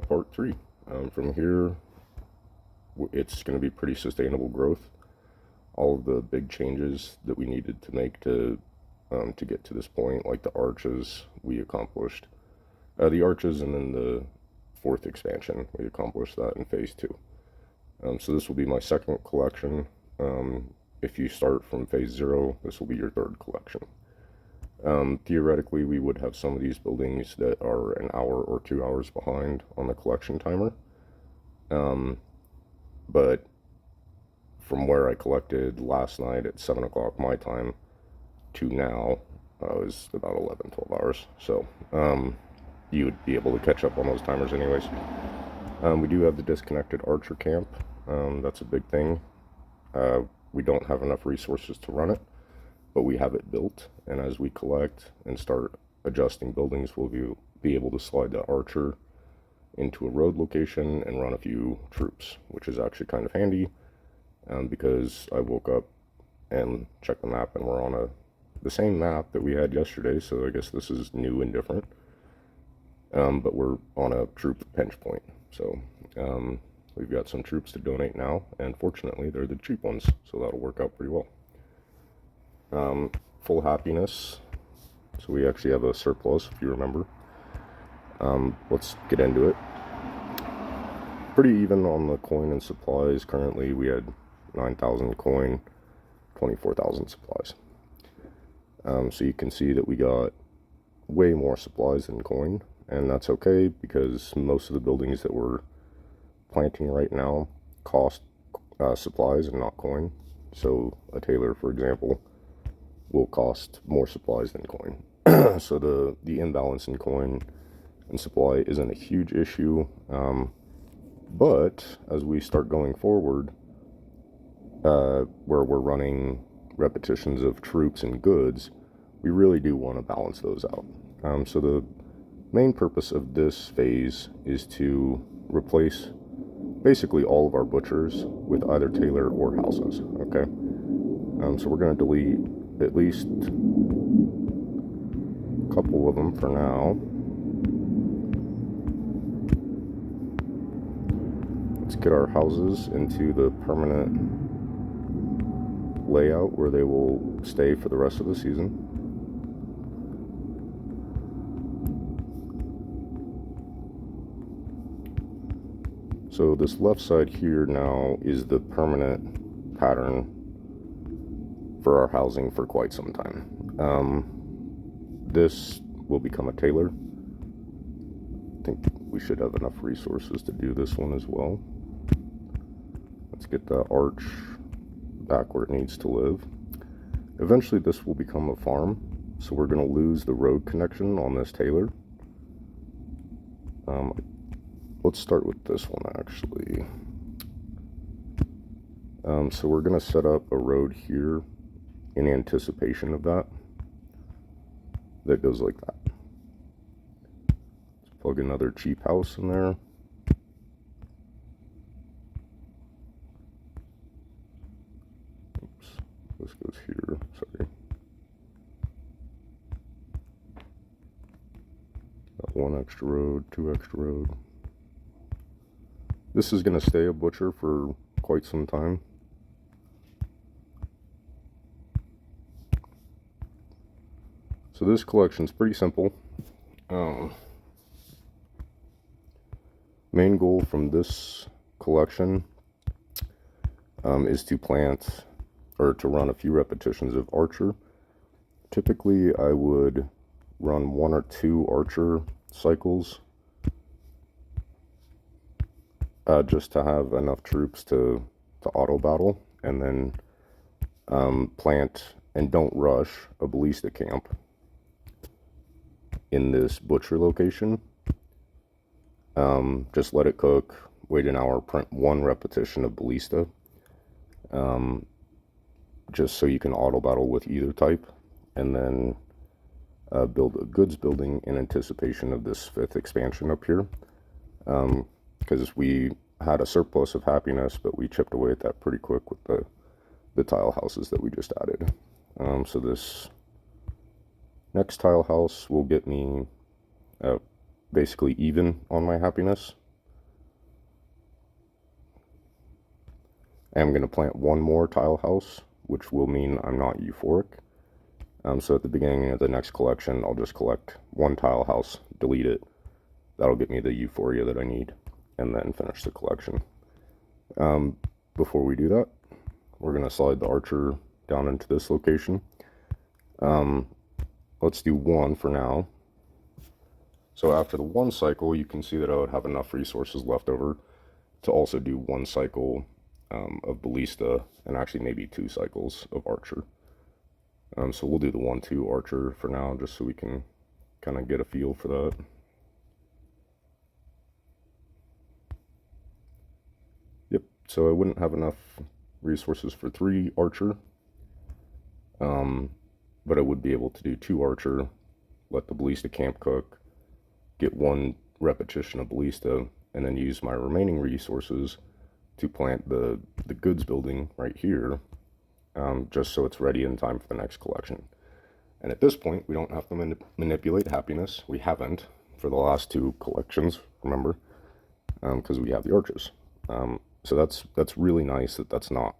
part 3. From here, it's going to be pretty sustainable growth. All of the big changes that we needed to make to get to this point, like the arches, we accomplished. The arches, and then the 4th expansion, we accomplished that in phase 2. So this will be my 2nd collection. If you start from phase 0, this will be your 3rd collection. Theoretically, we would have some of these buildings that are an hour or 2 hours behind on the collection timer. But from where I collected last night at 7 o'clock my time to now, was about 11, 12 hours. So you would be able to catch up on those timers anyways. We do have the disconnected archer camp. That's a big thing. We don't have enough resources to run it, but we have it built, and as we collect and start adjusting buildings, we'll be able to slide the archer into a road location and run a few troops, which is actually kind of handy, because I woke up and checked the map and we're on the same map that we had yesterday, so I guess this is new and different, but we're on a troop pinch point, so we've got some troops to donate now, and fortunately they're the cheap ones, so that'll work out pretty well. Full happiness, so we actually have a surplus, if you remember. Let's get into it. Pretty even on the coin and supplies. Currently we had 9,000 coin, 24,000 supplies. So you can see that we got way more supplies than coin, and that's okay, because most of the buildings that we're planting right now cost supplies and not coin. So a tailor, for example, will cost more supplies than coin. So the imbalance in coin and supply isn't a huge issue, but as we start going forward, where we're running repetitions of troops and goods, we really do want to balance those out. So the main purpose of this phase is to replace basically all of our butchers with either tailor or houses. Okay, so we're going to delete at least a couple of them for now. Let's get our houses into the permanent layout where they will stay for the rest of the season. So this left side here now is the permanent pattern for our housing for quite some time. This will become a tailor. I think we should have enough resources to do this one as well. Let's get the arch back where it needs to live. Eventually this will become a farm, so we're going to lose the road connection on this tailor. Let's start with this one actually. So we're going to set up a road here in anticipation of that goes like that. Let's plug another cheap house in there. Oops, this goes here, sorry. Got 1 extra road, 2 extra road. This is going to stay a butcher for quite some time. So this collection is pretty simple. Main goal from this collection is to plant, or to run a few repetitions of archer. Typically I would run 1 or 2 archer cycles, just to have enough troops to auto battle, and then plant and don't rush a ballista camp in this butcher location. Just let it cook, wait an hour, print 1 repetition of ballista, just so you can auto battle with either type, and then build a goods building in anticipation of this 5th expansion up here, because we had a surplus of happiness, but we chipped away at that pretty quick with the tile houses that we just added. So this next tile house will get me basically even on my happiness. am going to plant one more tile house, which will mean I'm not euphoric. So at the beginning of the next collection, I'll just collect one tile house, delete it. That'll get me the euphoria that I need, and then finish the collection. Before we do that, we're going to slide the archer down into this location. Let's do one for now. So after the one cycle, you can see that I would have enough resources left over to also do one cycle of ballista, and actually maybe 2 cycles of archer. So we'll do the 1-2 archer for now, just so we can kind of get a feel for that. Yep, so I wouldn't have enough resources for 3 archer, but I would be able to do 2 archer, let the ballista camp cook, get 1 repetition of ballista, and then use my remaining resources to plant the goods building right here, just so it's ready in time for the next collection. And at this point, we don't have to manipulate happiness. We haven't for the last 2 collections, remember, because we have the arches. So that's really nice that that's not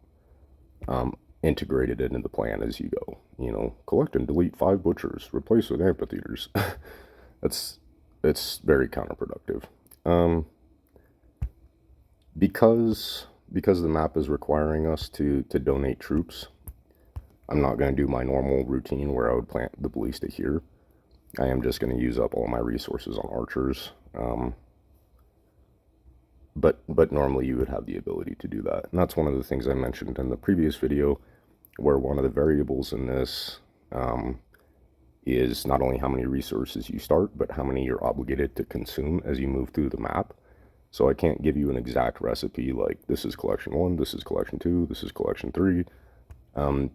integrated into the plan as you go. You know, collect and delete 5 butchers, replace with amphitheaters. It's very counterproductive. Because the map is requiring us to donate troops, I'm not going to do my normal routine where I would plant the ballista here. I am just going to use up all my resources on archers. But normally you would have the ability to do that. And that's one of the things I mentioned in the previous video, where one of the variables in this is not only how many resources you start, but how many you're obligated to consume as you move through the map. So I can't give you an exact recipe like this is collection 1, this is collection 2, this is collection 3,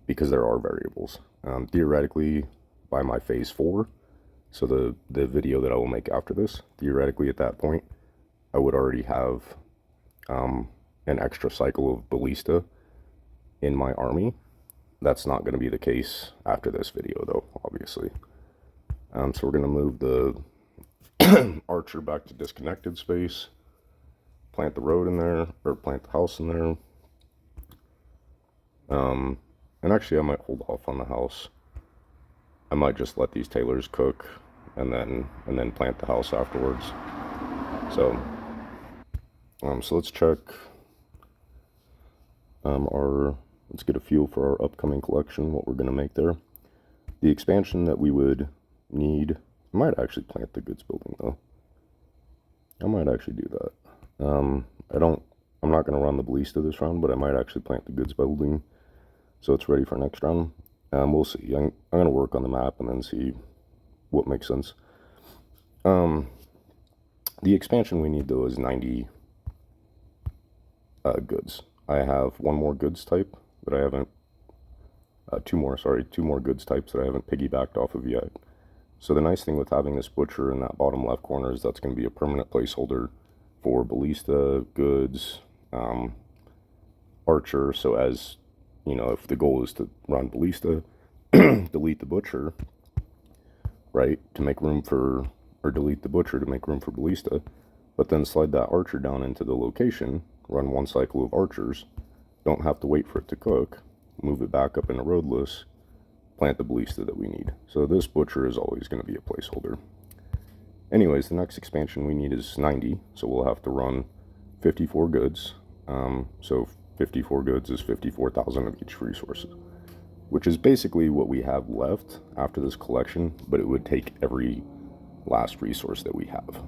because there are variables. Theoretically, by my phase 4, so the video that I will make after this, theoretically at that point, I would already have an extra cycle of ballista in my army. That's not going to be the case after this video, though, obviously. So we're going to move the archer back to disconnected space, plant the road in there, or plant the house in there. And actually, I might hold off on the house. I might just let these tailors cook, and then plant the house afterwards. So let's check let's get a feel for our upcoming collection, what we're going to make there. The expansion that we would need, I might actually plant the goods building though. I might actually do that. I'm not going to run the ballista this round, but I might actually plant the goods building so it's ready for next round. We'll see. I'm going to work on the map and then see what makes sense. The expansion we need though is 90 goods. I have 1 more goods type that I haven't, 2 more goods types that I haven't piggybacked off of yet. So the nice thing with having this butcher in that bottom left corner is that's going to be a permanent placeholder for ballista, goods, archer. So as you know, if the goal is to run ballista, delete the butcher, right, to make room for, or delete the butcher to make room for ballista, but then slide that archer down into the location, run 1 cycle of archers, don't have to wait for it to cook, move it back up into roadless, plant the ballista that we need. So this butcher is always going to be a placeholder. Anyways, the next expansion we need is 90, so we'll have to run 54 goods. So 54 goods is 54,000 of each resource, which is basically what we have left after this collection, but it would take every last resource that we have.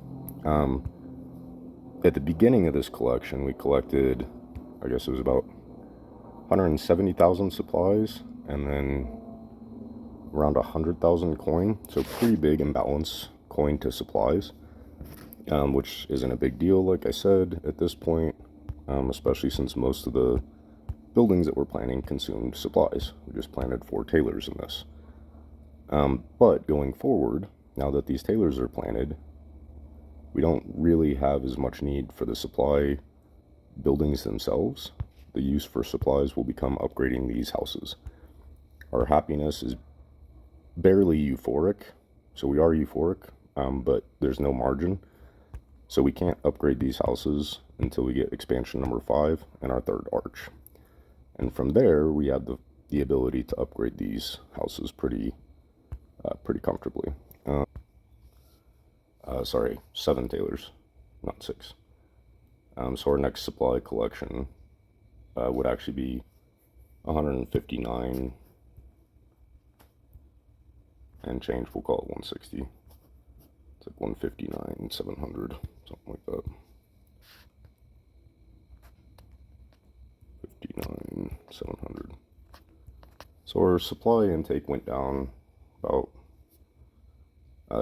At the beginning of this collection, we collected, I guess it was about 170,000 supplies, and then around 100,000 coin, so pretty big imbalance coin to supplies, which isn't a big deal, like I said, at this point, especially since most of the buildings that we're planning consumed supplies. We just planted 4 tailors in this. But going forward, now that these tailors are planted, we don't really have as much need for the supply buildings themselves. The use for supplies will become upgrading these houses. Our happiness is barely euphoric, so we are euphoric, but there's no margin. So we can't upgrade these houses until we get expansion number 5 and our 3rd arch. And from there, we have the ability to upgrade these houses pretty comfortably. Sorry, 7 tailors, not 6. So our next supply collection would actually be 159 and change. We'll call it 160. It's like 159, 700, something like that. 59, 700. So our supply intake went down about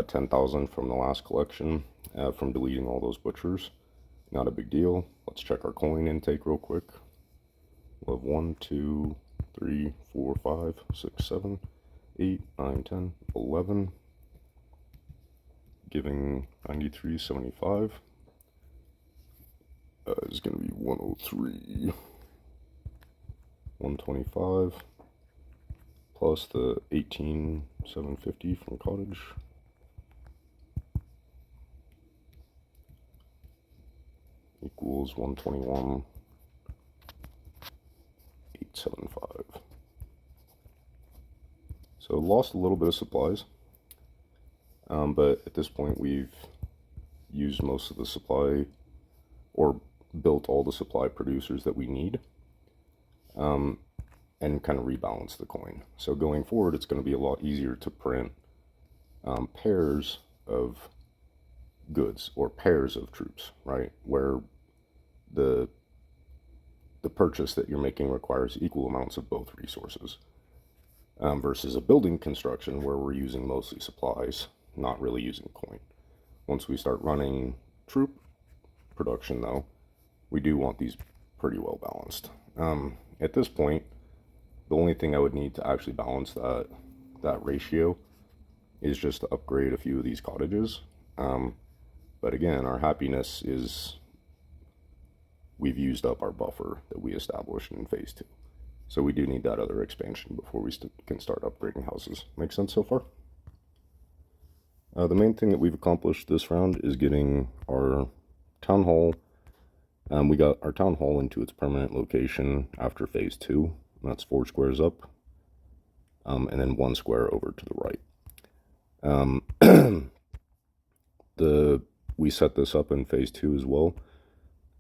10,000 from the last collection from deleting all those butchers. Not a big deal. Let's check our coin intake real quick. We'll have 1, 2, 3, 4, 5, 6, 7, 8, 9, 10, 11, giving 93.75. Is going to be 103, 125, plus the 18,750 from cottage. Equals 121,875. So lost a little bit of supplies, but at this point we've used most of the supply, or built all the supply producers that we need, and kind of rebalance the coin. So going forward, it's going to be a lot easier to print pairs of goods or pairs of troops, right? Where the purchase that you're making requires equal amounts of both resources, versus a building construction where we're using mostly supplies, not really using coin. Once we start running troop production, though, we do want these pretty well balanced. At this point, the only thing I would need to actually balance that ratio is just to upgrade a few of these cottages. But again, our happiness is we've used up our buffer that we established in phase 2. So we do need that other expansion before we can start upgrading houses. Make sense so far? The main thing that we've accomplished this round is getting our town hall. We got our town hall into its permanent location after phase 2. That's 4 squares up, and then 1 square over to the right. We set this up in phase 2 as well.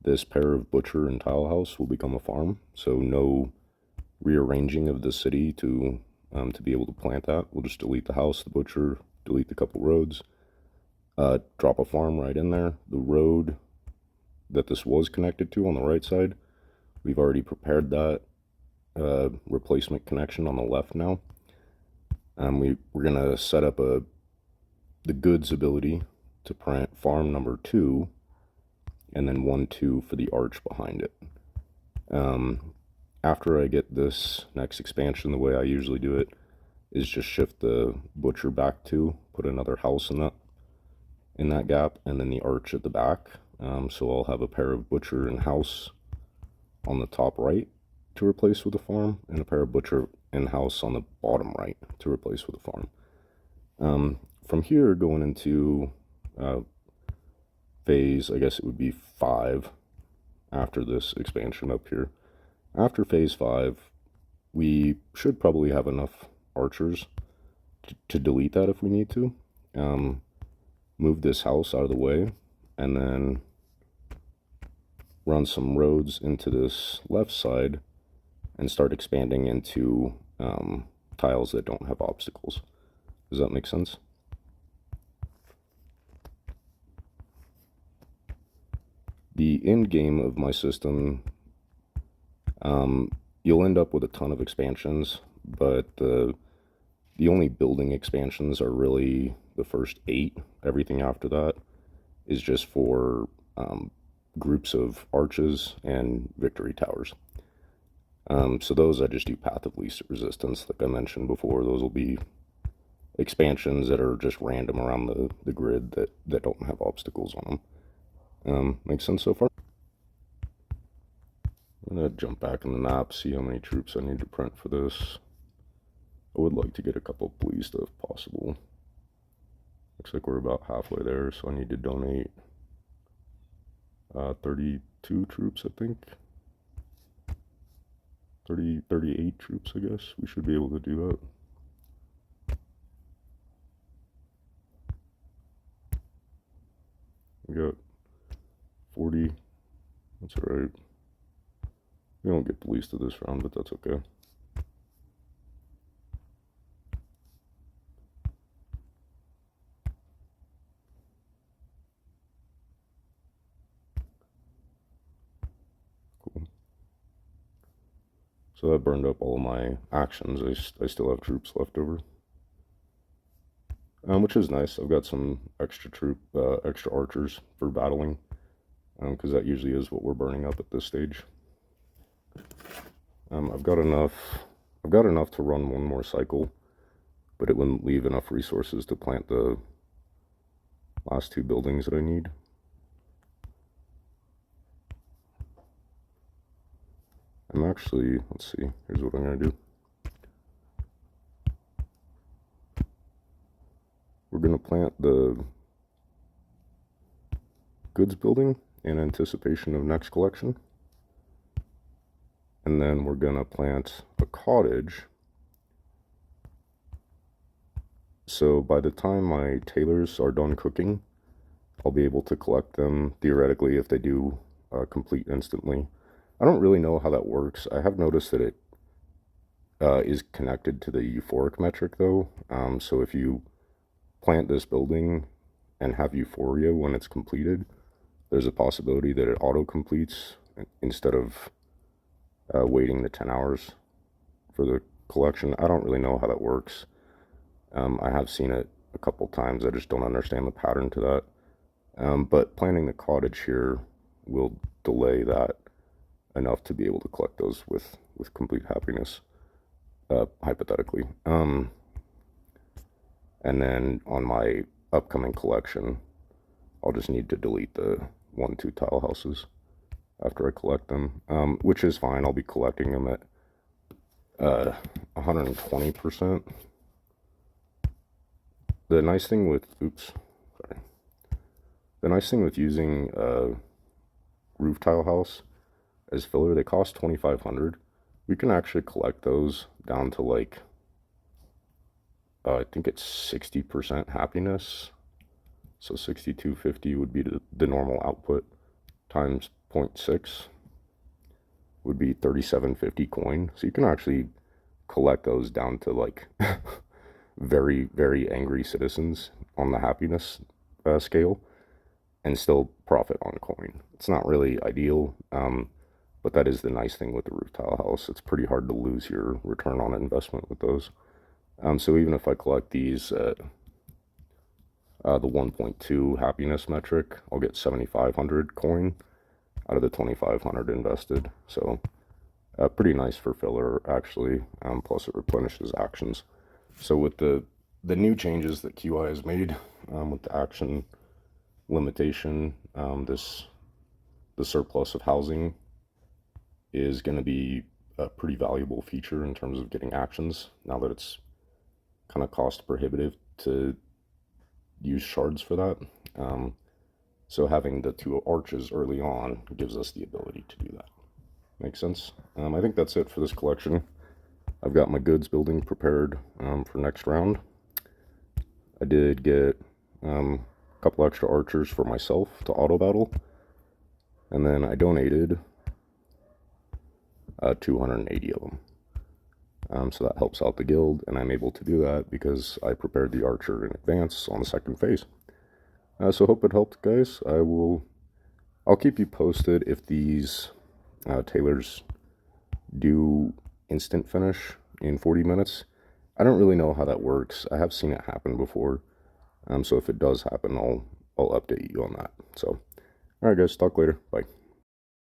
This pair of butcher and tile house will become a farm, so no rearranging of the city to be able to plant that. We'll just delete the house, the butcher, delete the couple roads, drop a farm right in there. The road that this was connected to on the right side, we've already prepared that replacement connection on the left now. We're gonna set up the goods ability to print farm number 2, and then 1, 2 for the arch behind it. After I get this next expansion, the way I usually do it is just shift the butcher back 2, put another house in that gap, and then the arch at the back. So I'll have a pair of butcher and house on the top right to replace with a farm, and a pair of butcher and house on the bottom right to replace with a farm. From here, going into phase, I guess it would be 5 after this expansion up here. After phase 5, we should probably have enough archers to delete that if we need to. Move this house out of the way, and then run some roads into this left side and start expanding into tiles that don't have obstacles. Does that make sense? The end game of my system, you'll end up with a ton of expansions, but the only building expansions are really the first 8. Everything after that is just for groups of arches and victory towers. So those I just do path of least resistance, like I mentioned before. Those will be expansions that are just random around the grid that don't have obstacles on them. Makes sense so far? I'm gonna jump back in the map, see how many troops I need to print for this. I would like to get a couple pleased if possible. Looks like we're about halfway there, so I need to donate 32 troops, I think. 38 troops, I guess. We should be able to do that. We got 40. That's alright. We don't get the least of this round, but that's okay. Cool. So that burned up all of my actions. I still have troops left over. Which is nice. I've got some extra archers for battling, because that usually is what we're burning up at this stage. I've got enough to run one more cycle, but it wouldn't leave enough resources to plant the last two buildings that I need. I'm actually, let's see, here's what I'm gonna do. We're gonna plant the goods building in anticipation of next collection. And then we're gonna plant a cottage. So by the time my tailors are done cooking, I'll be able to collect them, theoretically, if they do complete instantly. I don't really know how that works. I have noticed that it is connected to the euphoric metric, though. So if you plant this building and have euphoria when it's completed, there's a possibility that it auto-completes instead of waiting the 10 hours for the collection. I don't really know how that works. I have seen it a couple times. I just don't understand the pattern to that. But planting the cottage here will delay that enough to be able to collect those with complete happiness, hypothetically. And then on my upcoming collection, I'll just need to delete the 1-2 tile houses after I collect them, which is fine. I'll be collecting them at 120%. The nice thing with, the nice thing with using roof tile house as filler, they cost 2,500. We can actually collect those down to like, I think it's 60% happiness. So 6250 would be the normal output times 0.6 would be 3750 coin. So you can actually collect those down to like very, very angry citizens on the happiness scale and still profit on coin. It's not really ideal, but that is the nice thing with the roof tile house. It's pretty hard to lose your return on investment with those. So even if I collect these at the 1.2 happiness metric, I'll get 7,500 coin out of the 2,500 invested. So pretty nice for filler, actually. Plus it replenishes actions. So with the new changes that QI has made, with the action limitation, the surplus of housing is going to be a pretty valuable feature in terms of getting actions, now that it's kind of cost prohibitive to use shards for that. So having the 2 arches early on gives us the ability to do that. Makes sense? I think that's it for this collection. I've got my goods building prepared for next round. I did get a couple extra archers for myself to auto battle, and then I donated 280 of them. So that helps out the guild, and I'm able to do that because I prepared the archer in advance on the second phase. So hope it helped, guys. I'll keep you posted if these tailors do instant finish in 40 minutes. I don't really know how that works. I have seen it happen before. So if it does happen, I'll update you on that. So, all right, guys, talk later. Bye.